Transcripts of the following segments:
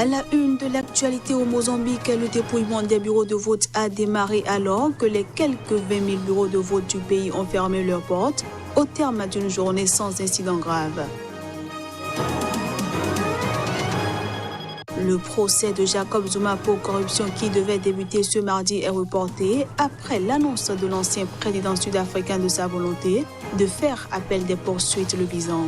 À la une de l'actualité au Mozambique, le dépouillement des bureaux de vote a démarré alors que les quelques 20 000 bureaux de vote du pays ont fermé leurs portes au terme d'une journée sans incident grave. Le procès de Jacob Zuma pour corruption qui devait débuter ce mardi est reporté après l'annonce de l'ancien président sud-africain de sa volonté de faire appel des poursuites le visant.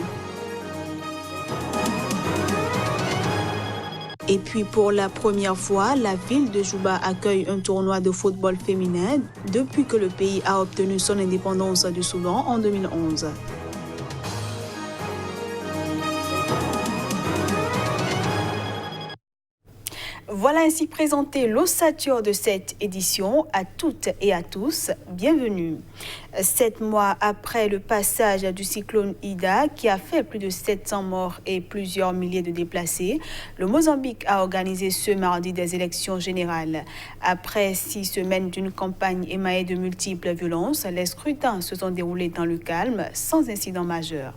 Et puis pour la première fois, la ville de Juba accueille un tournoi de football féminin depuis que le pays a obtenu son indépendance du Soudan en 2011. Voilà ainsi présenté l'ossature de cette édition. À toutes et à tous, bienvenue. 7 mois après le passage du cyclone Ida qui a fait plus de 700 morts et plusieurs milliers de déplacés, le Mozambique a organisé ce mardi des élections générales. Après 6 semaines d'une campagne émaillée de multiples violences, les scrutins se sont déroulés dans le calme, sans incident majeur.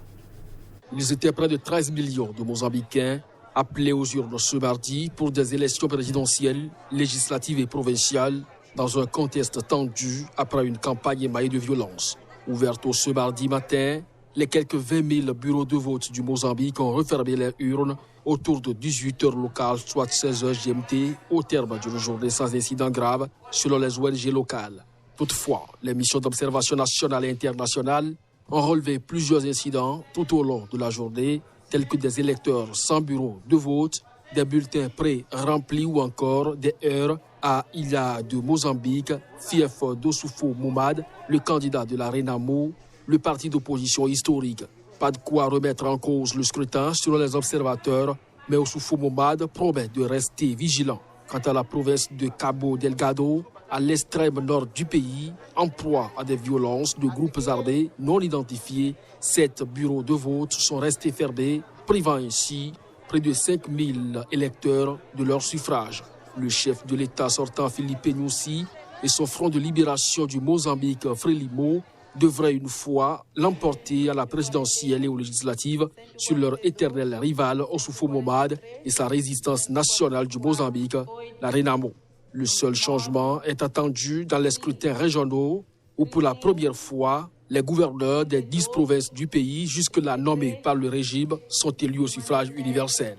Ils étaient près de 13 millions de Mozambicains appelés aux urnes ce mardi pour des élections présidentielles, législatives et provinciales dans un contexte tendu après une campagne émaillée de violence. Ouverte ce mardi matin, les quelques 20 000 bureaux de vote du Mozambique ont refermé les urnes autour de 18 h locales, soit 16 h GMT, au terme d'une journée sans incident grave selon les ONG locales. Toutefois, les missions d'observation nationale et internationale ont relevé plusieurs incidents tout au long de la journée, tels que des électeurs sans bureau de vote, des bulletins pré-remplis ou encore des heurts à Ilha de Mozambique, fief d'Ossoufo Moumad, le candidat de la Renamo, le parti d'opposition historique. Pas de quoi remettre en cause le scrutin selon les observateurs, mais Ossoufo Moumad promet de rester vigilant. Quant à la province de Cabo Delgado, à l'extrême nord du pays, en proie à des violences de groupes armés non identifiés, 7 bureaux de vote sont restés fermés, privant ainsi près de 5 000 électeurs de leur suffrage. Le chef de l'État sortant, Filipe Nyusi, et son front de libération du Mozambique, Frelimo, devraient une fois l'emporter à la présidentielle et aux législatives sur leur éternel rival Ossoufo Moumad et sa résistance nationale du Mozambique, la Renamo. Le seul changement est attendu dans les scrutins régionaux où pour la première fois, les gouverneurs des 10 provinces du pays, jusque-là nommés par le régime, sont élus au suffrage universel.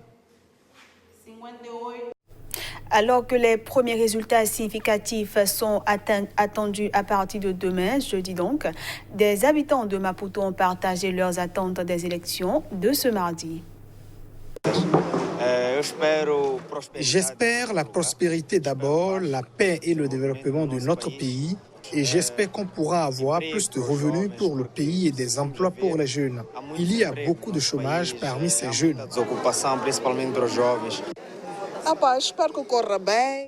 Alors que les premiers résultats significatifs sont attendus à partir de demain, jeudi donc, des habitants de Maputo ont partagé leurs attentes des élections de ce mardi. J'espère la prospérité d'abord, la paix et le développement de notre pays. Et j'espère qu'on pourra avoir plus de revenus pour le pays et des emplois pour les jeunes. Il y a beaucoup de chômage parmi ces jeunes.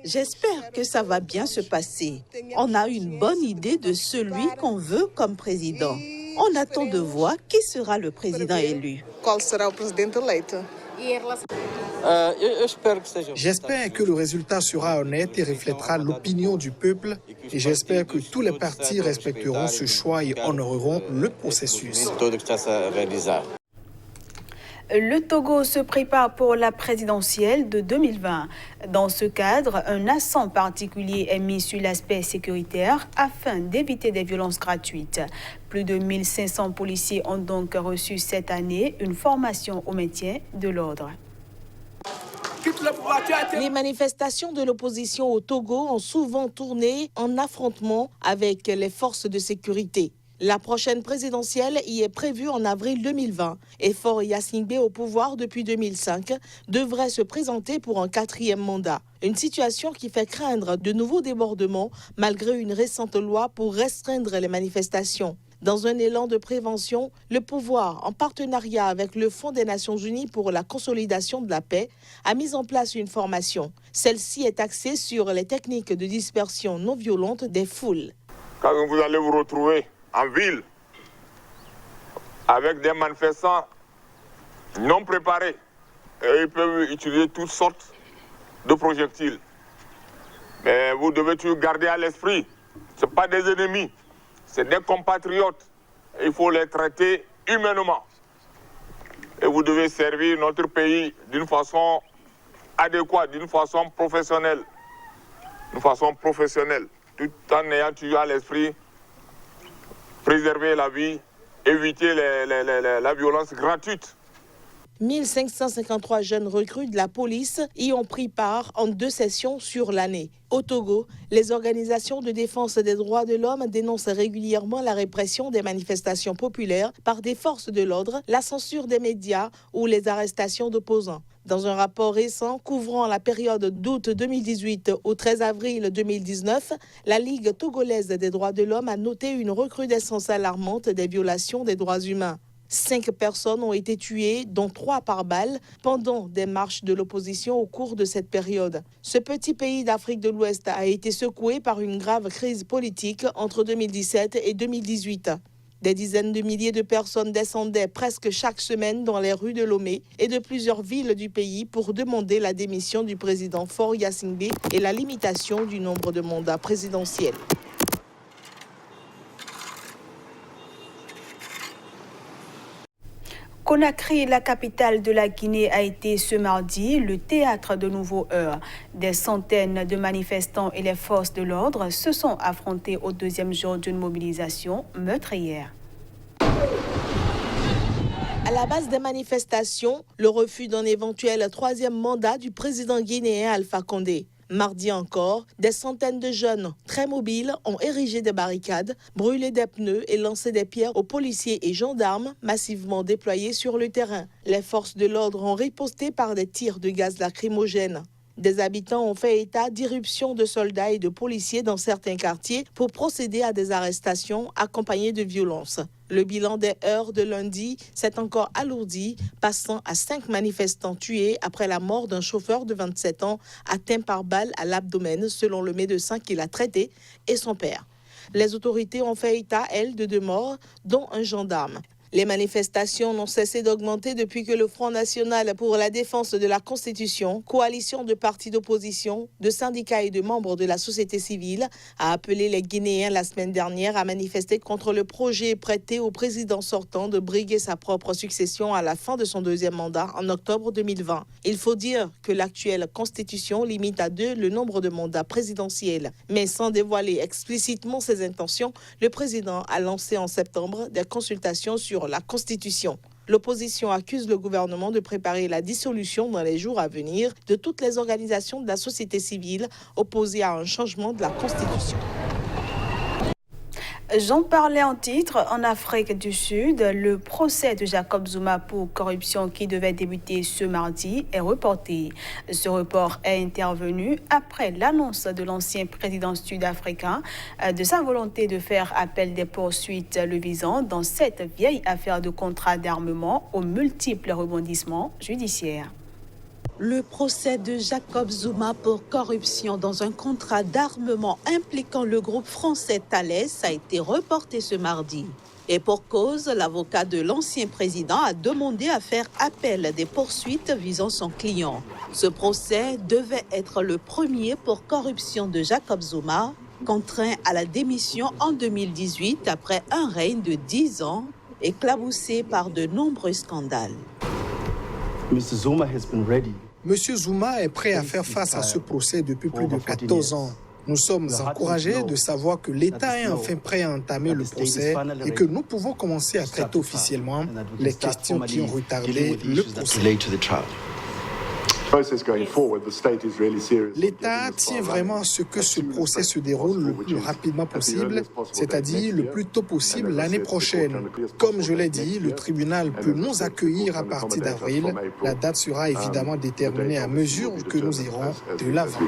J'espère que ça va bien se passer. On a une bonne idée de celui qu'on veut comme président. On attend de voir qui sera le président élu. J'espère que le résultat sera honnête et reflètera l'opinion du peuple. Et j'espère que tous les partis respecteront ce choix et honoreront le processus. Le Togo se prépare pour la présidentielle de 2020. Dans ce cadre, un accent particulier est mis sur l'aspect sécuritaire afin d'éviter des violences gratuites. Plus de 1500 policiers ont donc reçu cette année une formation au maintien de l'ordre. Les manifestations de l'opposition au Togo ont souvent tourné en affrontement avec les forces de sécurité. La prochaine présidentielle y est prévue en avril 2020 et Faure Gnassingbé, au pouvoir depuis 2005, devrait se présenter pour un 4e mandat. Une situation qui fait craindre de nouveaux débordements malgré une récente loi pour restreindre les manifestations. Dans un élan de prévention, le pouvoir, en partenariat avec le Fonds des Nations Unies pour la consolidation de la paix, a mis en place une formation. Celle-ci est axée sur les techniques de dispersion non violente des foules. Quand vous allez vous retrouver en ville avec des manifestants non préparés, et ils peuvent utiliser toutes sortes de projectiles. Mais vous devez toujours garder à l'esprit, ce ne sont pas des ennemis. C'est des compatriotes. Il faut les traiter humainement. Et vous devez servir notre pays d'une façon adéquate, d'une façon professionnelle. Tout en ayant toujours à l'esprit préserver la vie, éviter la violence gratuite. 1553 jeunes recrues de la police y ont pris part en 2 sessions sur l'année. Au Togo, les organisations de défense des droits de l'homme dénoncent régulièrement la répression des manifestations populaires par des forces de l'ordre, la censure des médias ou les arrestations d'opposants. Dans un rapport récent couvrant la période d'août 2018 au 13 avril 2019, la Ligue togolaise des droits de l'homme a noté une recrudescence alarmante des violations des droits humains. 5 personnes ont été tuées, dont 3 par balle, pendant des marches de l'opposition au cours de cette période. Ce petit pays d'Afrique de l'Ouest a été secoué par une grave crise politique entre 2017 et 2018. Des dizaines de milliers de personnes descendaient presque chaque semaine dans les rues de Lomé et de plusieurs villes du pays pour demander la démission du président Faure Gnassingbé et la limitation du nombre de mandats présidentiels. Conakry, la capitale de la Guinée, a été ce mardi le théâtre de nouveaux heurts. Des centaines de manifestants et les forces de l'ordre se sont affrontés au 2e jour d'une mobilisation meurtrière. À la base des manifestations, le refus d'un éventuel 3e mandat du président guinéen Alpha Condé. Mardi encore, des centaines de jeunes très mobiles ont érigé des barricades, brûlé des pneus et lancé des pierres aux policiers et gendarmes massivement déployés sur le terrain. Les forces de l'ordre ont riposté par des tirs de gaz lacrymogène. Des habitants ont fait état d'irruptions de soldats et de policiers dans certains quartiers pour procéder à des arrestations accompagnées de violences. Le bilan des heurts de lundi s'est encore alourdi, passant à 5 manifestants tués après la mort d'un chauffeur de 27 ans atteint par balle à l'abdomen, selon le médecin qui l'a traité, et son père. Les autorités ont fait état, elles, de 2 morts, dont un gendarme. Les manifestations n'ont cessé d'augmenter depuis que le Front national pour la défense de la Constitution, coalition de partis d'opposition, de syndicats et de membres de la société civile, a appelé les Guinéens la semaine dernière à manifester contre le projet prêté au président sortant de briguer sa propre succession à la fin de son 2e mandat en octobre 2020. Il faut dire que l'actuelle Constitution limite à 2 le nombre de mandats présidentiels. Mais sans dévoiler explicitement ses intentions, le président a lancé en septembre des consultations sur la Constitution. L'opposition accuse le gouvernement de préparer la dissolution dans les jours à venir de toutes les organisations de la société civile opposées à un changement de la Constitution. J'en parlais en titre. En Afrique du Sud, le procès de Jacob Zuma pour corruption qui devait débuter ce mardi est reporté. Ce report est intervenu après l'annonce de l'ancien président sud-africain de sa volonté de faire appel des poursuites le visant dans cette vieille affaire de contrat d'armement aux multiples rebondissements judiciaires. Le procès de Jacob Zuma pour corruption dans un contrat d'armement impliquant le groupe français Thales a été reporté ce mardi. Et pour cause, l'avocat de l'ancien président a demandé à faire appel des poursuites visant son client. Ce procès devait être le premier pour corruption de Jacob Zuma, contraint à la démission en 2018 après un règne de 10 ans, éclaboussé par de nombreux scandales. Monsieur Zuma est prêt à faire face à ce procès depuis plus de 14 ans. Nous sommes encouragés de savoir que l'État est enfin prêt à entamer le procès et que nous pouvons commencer à traiter officiellement les questions qui ont retardé le procès. L'État tient vraiment à ce que ce procès se déroule le plus rapidement possible, c'est-à-dire le plus tôt possible l'année prochaine. Comme je l'ai dit, le tribunal peut nous accueillir à partir d'avril. La date sera évidemment déterminée à mesure que nous irons de l'avant.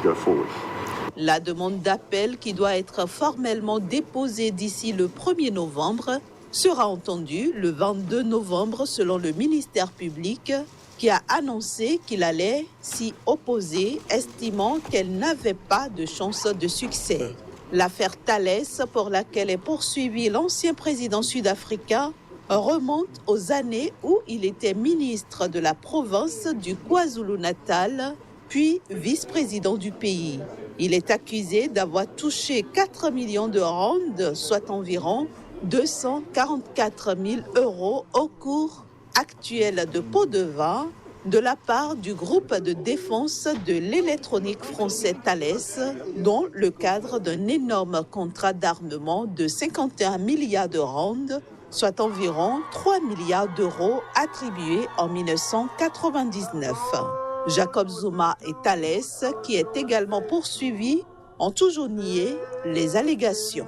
La demande d'appel, qui doit être formellement déposée d'ici le 1er novembre, sera entendue le 22 novembre selon le ministère public, qui a annoncé qu'il allait s'y opposer, estimant qu'elle n'avait pas de chance de succès. L'affaire Thales, pour laquelle est poursuivi l'ancien président sud-africain, remonte aux années où il était ministre de la province du KwaZulu-Natal, puis vice-président du pays. Il est accusé d'avoir touché 4 millions de rands, soit environ 244 000 € au cours actuel de pots de vin de la part du groupe de défense de l'électronique français Thales, dans le cadre d'un énorme contrat d'armement de 51 milliards de rand, soit environ 3 milliards d'euros attribués en 1999. Jacob Zuma et Thales, qui est également poursuivi, ont toujours nié les allégations.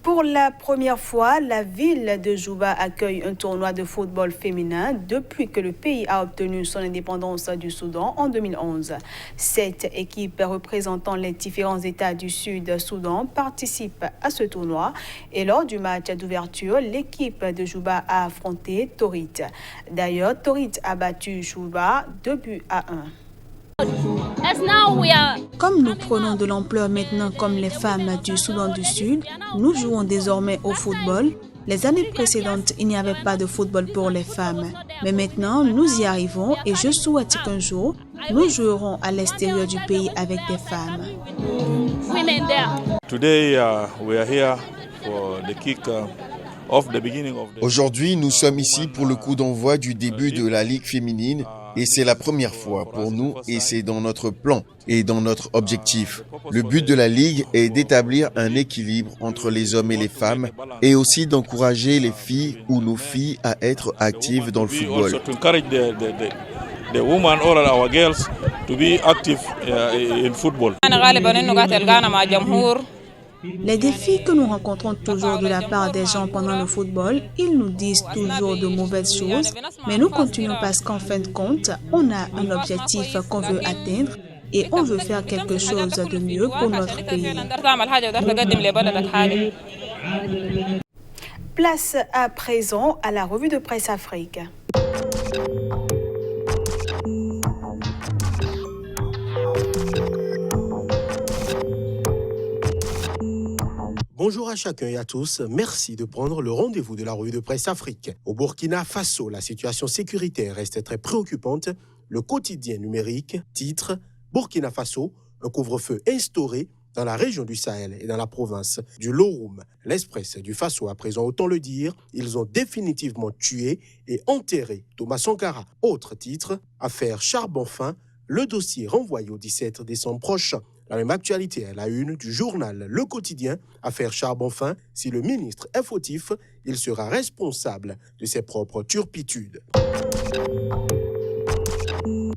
Pour la première fois, la ville de Juba accueille un tournoi de football féminin depuis que le pays a obtenu son indépendance du Soudan en 2011. 7 équipes représentant les différents États du Sud-Soudan participent à ce tournoi et lors du match d'ouverture, l'équipe de Juba a affronté Torit. D'ailleurs, Torit a battu Juba 2-1. Comme nous prenons de l'ampleur maintenant comme les femmes du Soudan du Sud, nous jouons désormais au football. Les années précédentes, il n'y avait pas de football pour les femmes. Mais maintenant, nous y arrivons et je souhaite qu'un jour, nous jouerons à l'extérieur du pays avec des femmes. Aujourd'hui, nous sommes ici pour le coup d'envoi du début de la Ligue féminine. Et c'est la première fois pour nous et c'est dans notre plan et dans notre objectif. Le but de la Ligue est d'établir un équilibre entre les hommes et les femmes et aussi d'encourager les filles ou nos filles à être actives dans le football. Les défis que nous rencontrons toujours de la part des gens pendant le football, ils nous disent toujours de mauvaises choses, mais nous continuons parce qu'en fin de compte, on a un objectif qu'on veut atteindre et on veut faire quelque chose de mieux pour notre pays. Place à présent à la revue de presse Afrique. Bonjour à chacun et à tous, merci de prendre le rendez-vous de la revue de presse Afrique. Au Burkina Faso, la situation sécuritaire reste très préoccupante. Le quotidien numérique titre « Burkina Faso, un couvre-feu instauré dans la région du Sahel et dans la province du Loroum ». L'Express du Faso, à présent autant le dire, ils ont définitivement tué et enterré Thomas Sankara. Autre titre, affaire Charbonfin, le dossier renvoyé au 17 décembre prochain. La même actualité à la une du journal Le Quotidien, affaire Charbonfin, si le ministre est fautif, il sera responsable de ses propres turpitudes.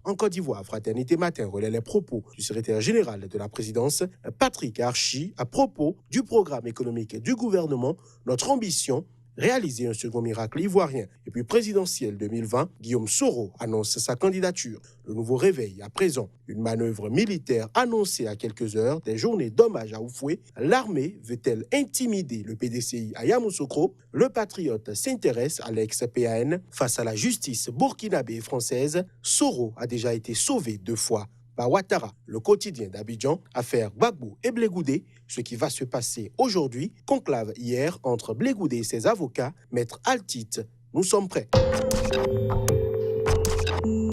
En Côte d'Ivoire, Fraternité Matin relaie les propos du secrétaire général de la présidence, Patrick Archi, à propos du programme économique du gouvernement, notre ambition, réaliser un second miracle ivoirien. Et puis présidentiel 2020, Guillaume Soro annonce sa candidature. Le nouveau réveil à présent. Une manœuvre militaire annoncée à quelques heures des journées d'hommage à Oufoué. L'armée veut-elle intimider le PDCI à Yamoussoukro? Le patriote s'intéresse à l'ex-PAN. Face à la justice burkinabé et française, Soro a déjà été sauvé 2 fois par Ouattara. Le quotidien d'Abidjan, affaire Gbagbo et Blé Goudé, ce qui va se passer aujourd'hui, conclave hier entre Blé Goudé et ses avocats, Maître Altit, nous sommes prêts.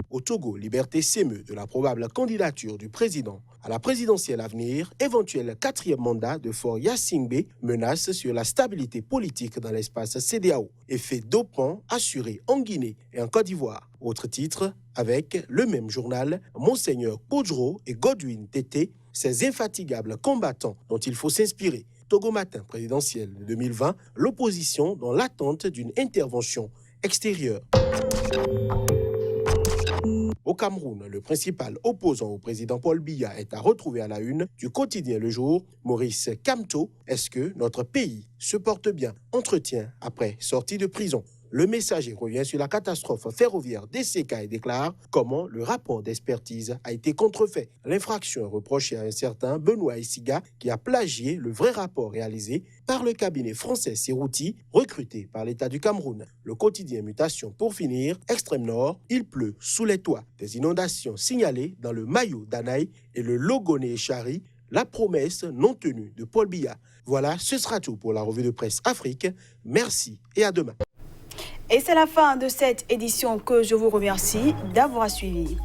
Au Togo, Liberté s'émeut de la probable candidature du président à la présidentielle à venir. Éventuel 4e mandat de Faure Gnassingbé menace sur la stabilité politique dans l'espace CEDEAO. Effet dopant assuré en Guinée et en Côte d'Ivoire. Autre titre, avec le même journal, Monseigneur Kodjro et Godwin Tété, ces infatigables combattants dont il faut s'inspirer. Togo Matin présidentiel de 2020, l'opposition dans l'attente d'une intervention extérieure. Au Cameroun, le principal opposant au président Paul Biya est à retrouver à la une du quotidien Le Jour, Maurice Kamto. Est-ce que notre pays se porte bien? Entretien après sortie de prison. Le Messager revient sur la catastrophe ferroviaire d'Esseka et déclare comment le rapport d'expertise a été contrefait. L'infraction est reprochée à un certain Benoît Essiga qui a plagié le vrai rapport réalisé par le cabinet français Serrouti, recruté par l'État du Cameroun. Le quotidien Mutation pour finir, extrême nord, il pleut sous les toits. Des inondations signalées dans le Mayo d'Anaï et le Logoné-Chari, la promesse non tenue de Paul Biya. Voilà, ce sera tout pour la revue de presse Afrique. Merci et à demain. Et c'est la fin de cette édition que je vous remercie d'avoir suivi.